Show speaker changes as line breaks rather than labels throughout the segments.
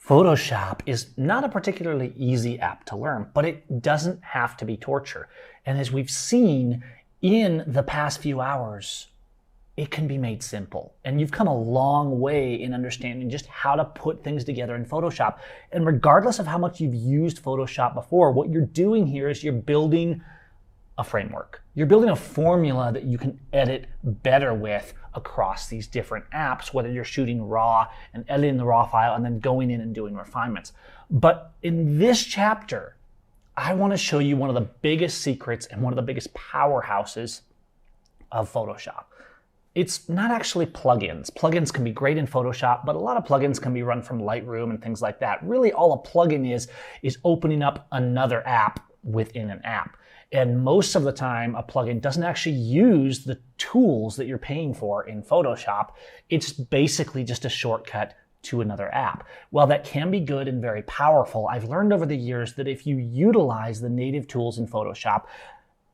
Photoshop is not a particularly easy app to learn, but it doesn't have to be torture. And as we've seen in the past few hours, it can be made simple. And you've come a long way in understanding just how to put things together in Photoshop. And regardless of how much you've used Photoshop before, what you're doing here is you're building a framework. You're building a formula that you can edit better with across these different apps, whether you're shooting raw and editing the raw file and then going in and doing refinements. But in this chapter, I want to show you one of the biggest secrets and one of the biggest powerhouses of Photoshop. It's not actually plugins. Plugins can be great in Photoshop, but a lot of plugins can be run from Lightroom and things like that. Really, all a plugin is opening up another app within an app. And most of the time, a plugin doesn't actually use the tools that you're paying for in Photoshop. It's basically just a shortcut to another app. While that can be good and very powerful, I've learned over the years that if you utilize the native tools in Photoshop,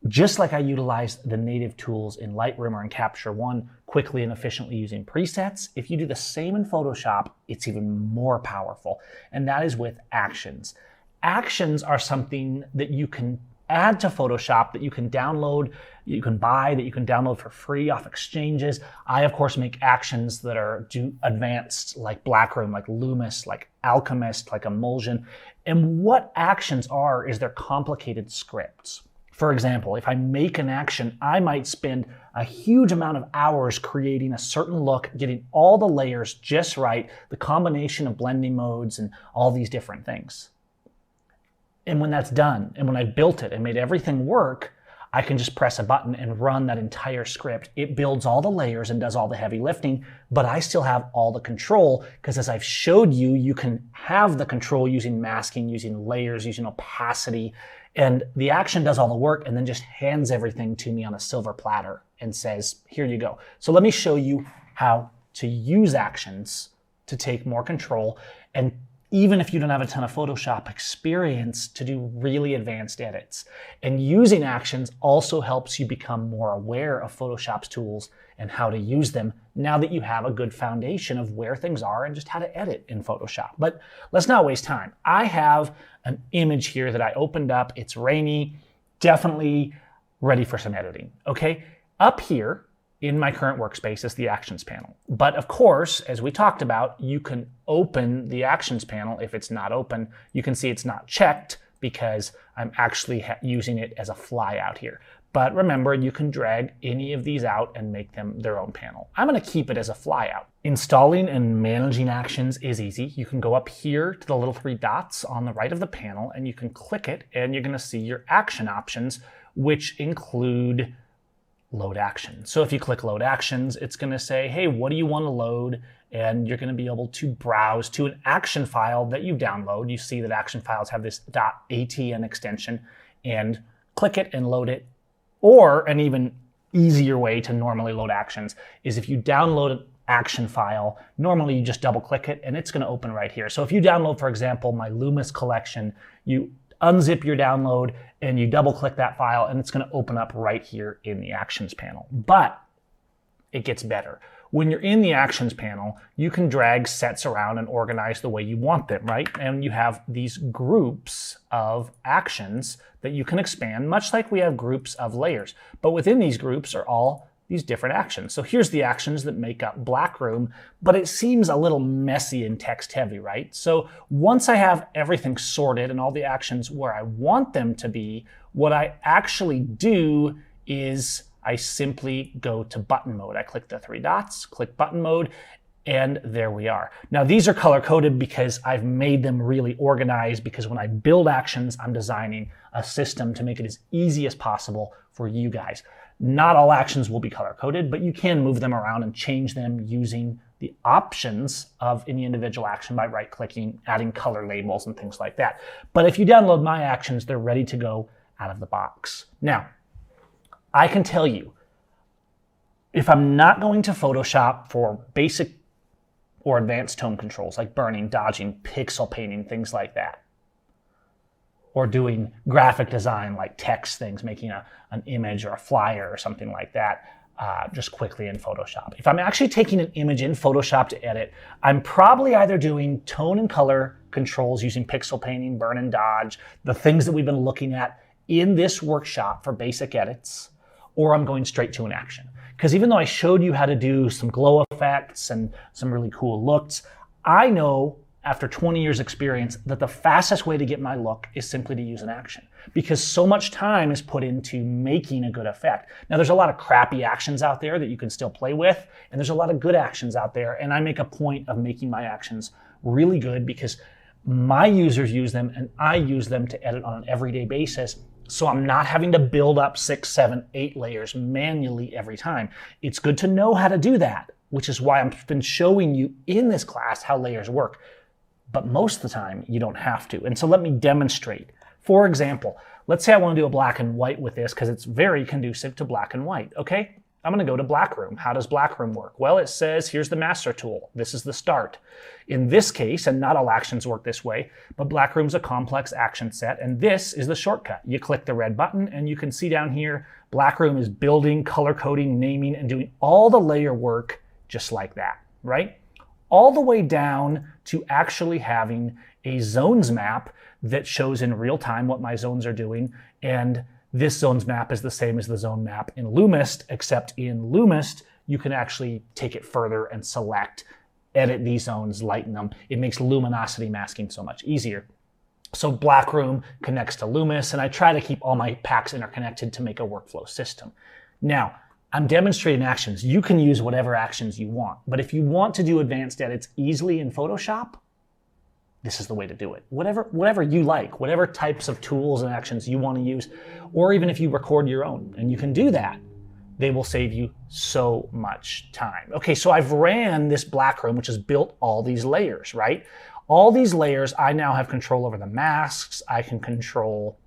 just like I utilize the native tools in Lightroom or in Capture One quickly and efficiently using presets, if you do the same in Photoshop, it's even more powerful. And that is with actions. Actions are something that you can add to Photoshop, that you can download, you can buy, that you can download for free off exchanges. I, of course, make actions that are advanced, like BlackRoom, like Loomis, like Alchemist, like Emulsion. And what actions are is they're complicated scripts. For example, if I make an action, I might spend a huge amount of hours creating a certain look, getting all the layers just right, the combination of blending modes and all these different things. And when that's done, and when I've built it and made everything work, I can just press a button and run that entire script. It builds all the layers and does all the heavy lifting, but I still have all the control, because as I've showed you, you can have the control using masking, using layers, using opacity, and the action does all the work and then just hands everything to me on a silver platter and says, here you go. So let me show you how to use actions to take more control, and even if you don't have a ton of Photoshop experience, to do really advanced edits. And using actions also helps you become more aware of Photoshop's tools and how to use them now that you have a good foundation of where things are and just how to edit in Photoshop. But let's not waste time. I have an image here that I opened up. It's rainy, definitely ready for some editing, okay? Up here in my current workspace is the Actions panel. But of course, as we talked about, you can open the Actions panel. If it's not open, you can see it's not checked because I'm actually using it as a flyout here. But remember, you can drag any of these out and make them their own panel. I'm gonna keep it as a flyout. Installing and managing actions is easy. You can go up here to the little three dots on the right of the panel, and you can click it, and you're gonna see your action options, which include load actions. So if you click load actions, it's going to say, hey, what do you want to load? And you're going to be able to browse to an action file that you download. You see that action files have this .atn extension, and click it and load it. Or an even easier way to normally load actions is if you download an action file, normally you just double click it and it's going to open right here. So if you download, for example, my Loomis collection, you unzip your download and you double click that file and it's going to open up right here in the Actions panel. But it gets better. When you're in the Actions panel, you can drag sets around and organize the way you want them, right? And you have these groups of actions that you can expand, much like we have groups of layers. But within these groups are all these different actions. So here's the actions that make up BlackRoom, but it seems a little messy and text heavy, right? So once I have everything sorted and all the actions where I want them to be, what I actually do is I simply go to button mode. I click the three dots, click button mode, and there we are. Now these are color coded because I've made them really organized, because when I build actions, I'm designing a system to make it as easy as possible for you guys. Not all actions will be color-coded, but you can move them around and change them using the options of any individual action by right-clicking, adding color labels and things like that. But if you download my actions, they're ready to go out of the box. Now, I can tell you, if I'm not going to Photoshop for basic or advanced tone controls like burning, dodging, pixel painting, things like that, or doing graphic design like text things, making an image or a flyer or something like that, just quickly in Photoshop. If I'm actually taking an image in Photoshop to edit, I'm probably either doing tone and color controls using pixel painting, burn and dodge, the things that we've been looking at in this workshop for basic edits, or I'm going straight to an action. Because even though I showed you how to do some glow effects and some really cool looks, I know after 20 years experience that the fastest way to get my look is simply to use an action, because so much time is put into making a good effect. Now there's a lot of crappy actions out there that you can still play with, and there's a lot of good actions out there, and I make a point of making my actions really good because my users use them and I use them to edit on an everyday basis. So I'm not having to build up 6, 7, 8 layers manually every time. It's good to know how to do that, which is why I've been showing you in this class how layers work. But most of the time, you don't have to. And so let me demonstrate. For example, let's say I want to do a black and white with this because it's very conducive to black and white, okay? I'm going to go to BlackRoom. How does BlackRoom work? Well, it says, here's the master tool. This is the start. In this case, and not all actions work this way, but BlackRoom's a complex action set, and this is the shortcut. You click the red button, and you can see down here, BlackRoom is building, color coding, naming, and doing all the layer work just like that, right? All the way down to actually having a zones map that shows in real time what my zones are doing, and this zones map is the same as the zone map in Lumist, except in Lumist, you can actually take it further and select, edit these zones, lighten them. It makes luminosity masking so much easier. So BlackRoom connects to Lumist, and I try to keep all my packs interconnected to make a workflow system. Now, I'm demonstrating actions. You can use whatever actions you want, but if you want to do advanced edits easily in Photoshop, this is the way to do it. Whatever you like, whatever types of tools and actions you want to use, or even if you record your own, and you can do that, they will save you so much time. Okay, so I've ran this BlackRoom, which has built all these layers, right? All these layers, I now have control over the masks. I can control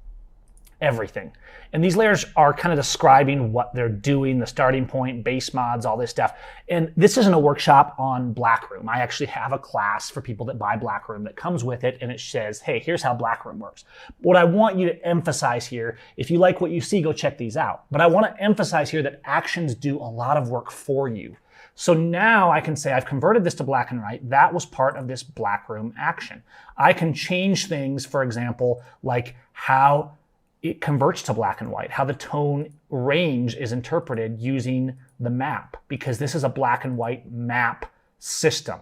everything. And these layers are kind of describing what they're doing, the starting point, base mods, all this stuff. And this isn't a workshop on BlackRoom. I actually have a class for people that buy BlackRoom that comes with it, and it says, hey, here's how BlackRoom works. What I want you to emphasize here, if you like what you see, go check these out. But I want to emphasize here that actions do a lot of work for you. So now I can say I've converted this to black and white. That was part of this BlackRoom action. I can change things, for example, like how it converts to black and white, how the tone range is interpreted using the map, because this is a black and white map system.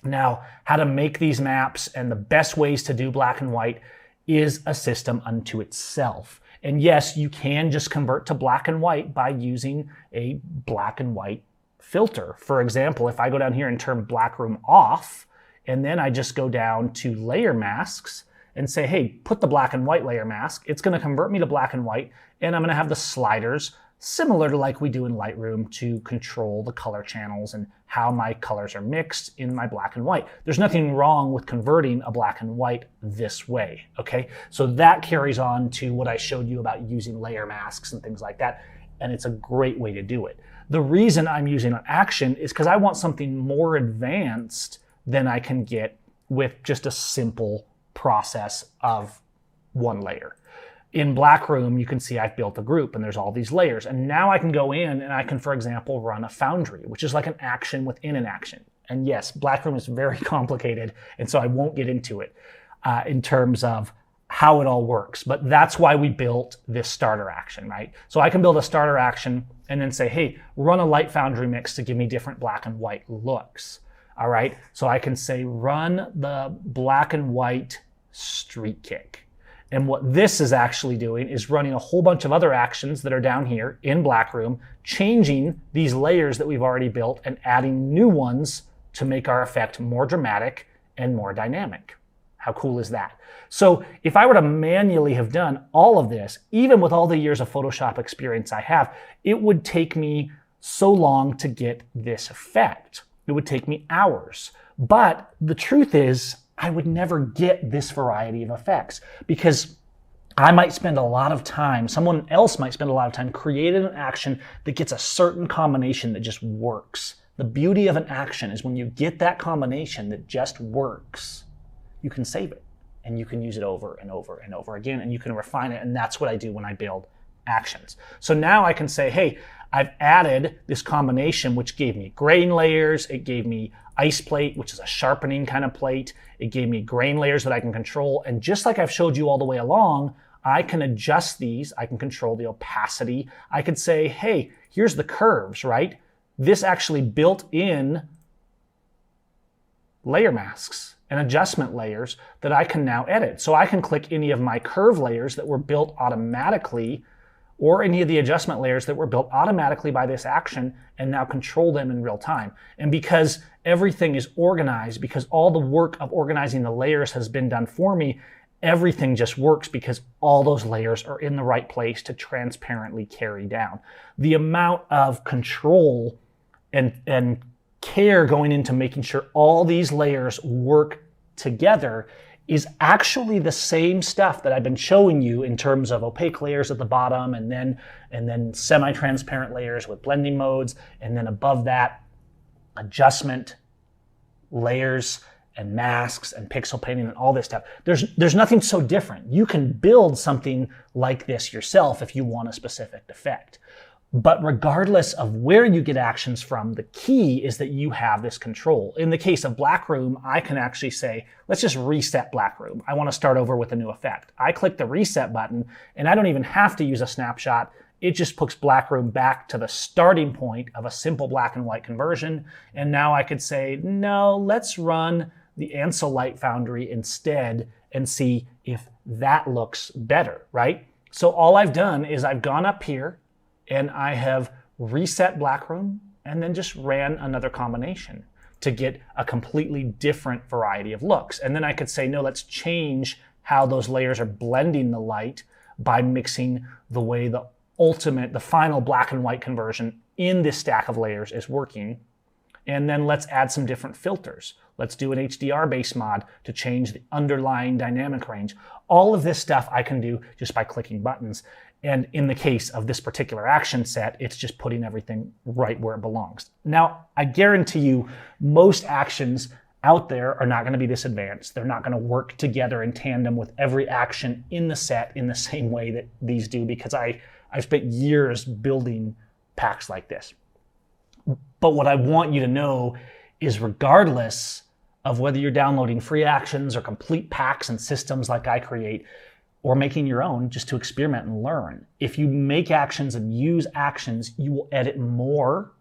Now, how to make these maps and the best ways to do black and white is a system unto itself. And yes, you can just convert to black and white by using a black and white filter. For example, if I go down here and turn BlackRoom off, and then I just go down to layer masks, and say, hey, put the black and white layer mask. It's going to convert me to black and white, and I'm going to have the sliders similar to like we do in Lightroom to control the color channels and how my colors are mixed in my black and white. There's nothing wrong with converting a black and white this way, okay? So that carries on to what I showed you about using layer masks and things like that, and it's a great way to do it. The reason I'm using an action is because I want something more advanced than I can get with just a simple process of one layer. In BlackRoom, you can see I've built a group and there's all these layers. And now I can go in and I can, for example, run a foundry, which is like an action within an action. And yes, BlackRoom is very complicated, and so I won't get into it in terms of how it all works. But that's why we built this starter action, right? So I can build a starter action and then say, hey, run a light foundry mix to give me different black and white looks. All right, so I can say run the black and white street kick. And what this is actually doing is running a whole bunch of other actions that are down here in BlackRoom, changing these layers that we've already built and adding new ones to make our effect more dramatic and more dynamic. How cool is that? So if I were to manually have done all of this, even with all the years of Photoshop experience I have, it would take me so long to get this effect. It would take me hours. But the truth is, I would never get this variety of effects because I might spend a lot of time, someone else might spend a lot of time creating an action that gets a certain combination that just works. The beauty of an action is when you get that combination that just works, you can save it and you can use it over and over and over again, and you can refine it. And that's what I do when I build actions. So now I can say, hey, I've added this combination which gave me grain layers, it gave me ice plate, which is a sharpening kind of plate. It gave me grain layers that I can control. And just like I've showed you all the way along, I can adjust these. I can control the opacity. I could say, hey, here's the curves, right? This actually built in layer masks and adjustment layers that I can now edit. So I can click any of my curve layers that were built automatically, or any of the adjustment layers that were built automatically by this action, and now control them in real time. And because everything is organized, because all the work of organizing the layers has been done for me, everything just works because all those layers are in the right place to transparently carry down. The amount of control and care going into making sure all these layers work together is actually the same stuff that I've been showing you in terms of opaque layers at the bottom, and then semi-transparent layers with blending modes, and then above that, adjustment layers and masks and pixel painting and all this stuff. There's nothing so different. You can build something like this yourself if you want a specific effect. But regardless of where you get actions from, the key is that you have this control. In the case of BlackRoom, I can actually say, let's just reset BlackRoom. I want to start over with a new effect. I click the reset button, and I don't even have to use a snapshot. It just puts BlackRoom back to the starting point of a simple black and white conversion. And now I could say, no, let's run the Ansel Light Foundry instead and see if that looks better, right? So all I've done is I've gone up here, and I have reset BlackRoom and then just ran another combination to get a completely different variety of looks. And then I could say, no, let's change how those layers are blending the light by mixing the way the final black and white conversion in this stack of layers is working. And then let's add some different filters. Let's do an HDR base mod to change the underlying dynamic range. All of this stuff I can do just by clicking buttons. And in the case of this particular action set, it's just putting everything right where it belongs. Now, I guarantee you most actions out there are not going to be this advanced. They're not going to work together in tandem with every action in the set in the same way that these do, because I've spent years building packs like this. But what I want you to know is, regardless of whether you're downloading free actions or complete packs and systems like I create, or making your own just to experiment and learn, if you make actions and use actions, you will edit more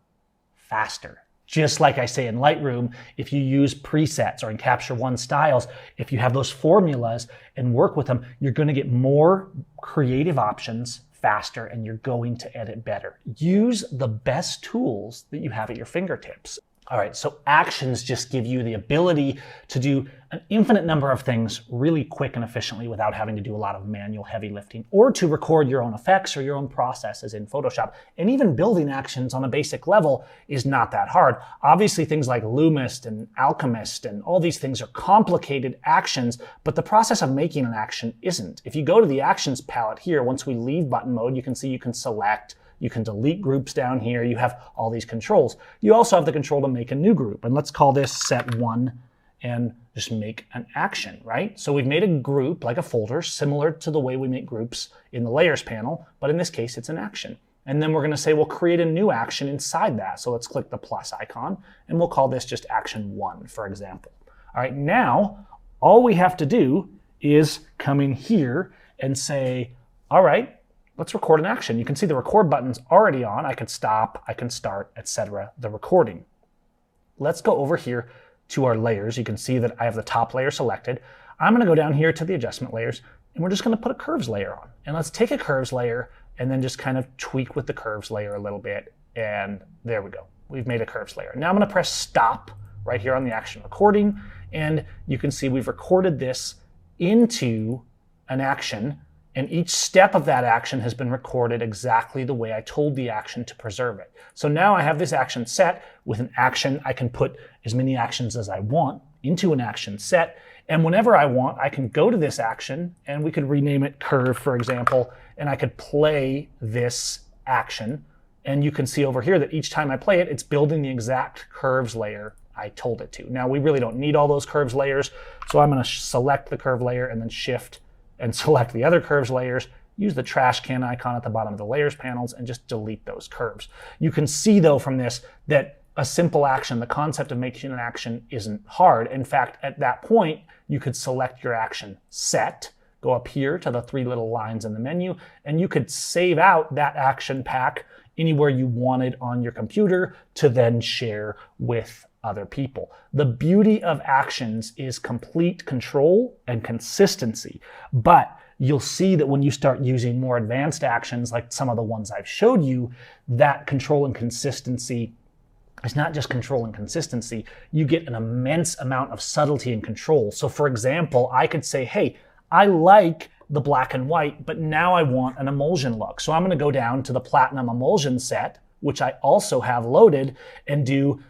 faster. Just like I say in Lightroom, if you use presets or in Capture One styles, if you have those formulas and work with them, you're going to get more creative options faster, and you're going to edit better. Use the best tools that you have at your fingertips. All right, so actions just give you the ability to do an infinite number of things really quick and efficiently without having to do a lot of manual heavy lifting, or to record your own effects or your own processes in Photoshop. And even building actions on a basic level is not that hard. Obviously, things like Lumist and Alchemist and all these things are complicated actions, but the process of making an action isn't. If you go to the actions palette here, once we leave button mode, you can see you can select, you can delete groups down here. You have all these controls. You also have the control to make a new group. And let's call this set 1 and just make an action, right? So we've made a group, like a folder, similar to the way we make groups in the layers panel, but in this case, it's an action. And then we're going to say, we'll create a new action inside that. So let's click the plus icon, and we'll call this just action 1, for example. All right, now, all we have to do is come in here and say, all right, let's record an action. You can see the record button's already on. I can stop, I can start, etc. the recording. Let's go over here to our layers. You can see that I have the top layer selected. I'm going to go down here to the adjustment layers, and we're just going to put a curves layer on. And let's take a curves layer and then just kind of tweak with the curves layer a little bit. And there we go. We've made a curves layer. Now I'm going to press stop right here on the action recording. And you can see we've recorded this into an action. And each step of that action has been recorded exactly the way I told the action to preserve it. So now I have this action set with an action. I can put as many actions as I want into an action set. And whenever I want, I can go to this action, and we could rename it curve, for example, and I could play this action. And you can see over here that each time I play it, it's building the exact curves layer I told it to. Now, we really don't need all those curves layers. So I'm going to select the curve layer and then shift and select the other curves layers, use the trash can icon at the bottom of the layers panels, and just delete those curves. You can see, though, from this that a simple action. The concept of making an action isn't hard. In fact, at that point, you could select your action set, go up here to the three little lines in the menu, and you could save out that action pack anywhere you wanted on your computer to then share with other people. The beauty of actions is complete control and consistency, but you'll see that when you start using more advanced actions like some of the ones I've showed you, that control and consistency is not just control and consistency. You get an immense amount of subtlety and control. So for example, I could say, hey, I like the black and white, but now I want an emulsion look. So I'm going to go down to the platinum emulsion set, which I also have loaded, and do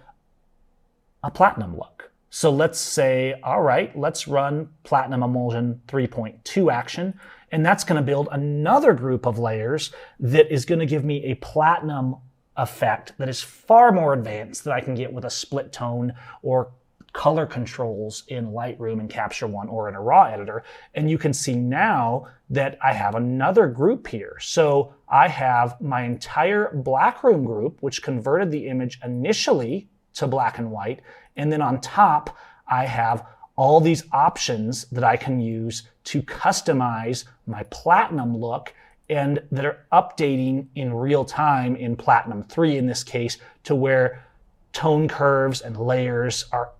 a platinum look. So let's say, all right, let's run platinum emulsion 3.2 action, and that's going to build another group of layers that is going to give me a platinum effect that is far more advanced than I can get with a split tone or color controls in Lightroom and Capture One or in a raw editor. And you can see now that I have another group here. So I have my entire BlackRoom group, which converted the image initially to black and white. And then on top, I have all these options that I can use to customize my platinum look and that are updating in real time in Platinum 3 in this case, to where tone curves and layers are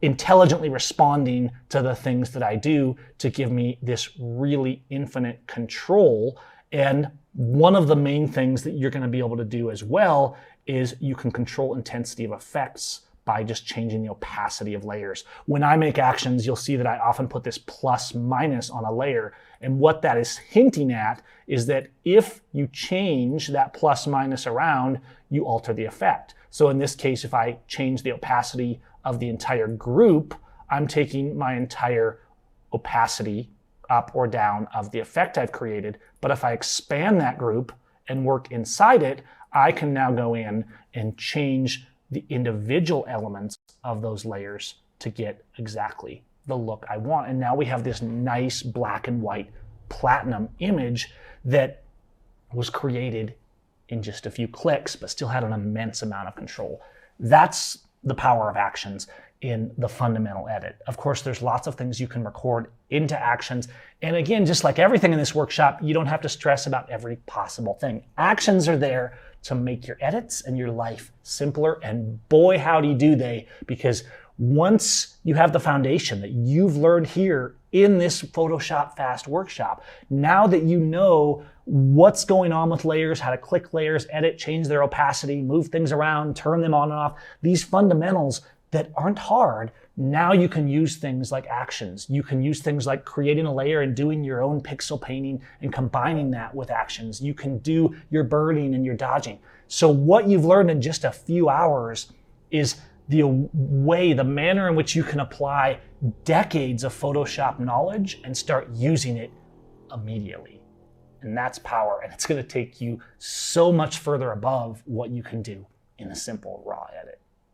intelligently responding to the things that I do to give me this really infinite control. And one of the main things that you're going to be able to do as well is you can control intensity of effects by just changing the opacity of layers. When I make actions, you'll see that I often put this plus minus on a layer. And what that is hinting at is that if you change that plus minus around, you alter the effect. So in this case, if I change the opacity of the entire group, I'm taking my entire opacity up or down of the effect I've created. But if I expand that group and work inside it, I can now go in and change the individual elements of those layers to get exactly the look I want. And now we have this nice black and white platinum image that was created in just a few clicks, but still had an immense amount of control. That's the power of actions in the fundamental edit. Of course, there's lots of things you can record into actions. And again, just like everything in this workshop, you don't have to stress about every possible thing. Actions are there to make your edits and your life simpler. And boy, howdy do they, because once you have the foundation that you've learned here in this Photoshop Fast workshop, now that you know what's going on with layers, how to click layers, edit, change their opacity, move things around, turn them on and off, these fundamentals that aren't hard, now you can use things like actions. You can use things like creating a layer and doing your own pixel painting and combining that with actions. You can do your burning and your dodging. So what you've learned in just a few hours is the manner in which you can apply decades of Photoshop knowledge and start using it immediately. And that's power, and it's going to take you so much further above what you can do in a simple raw edit.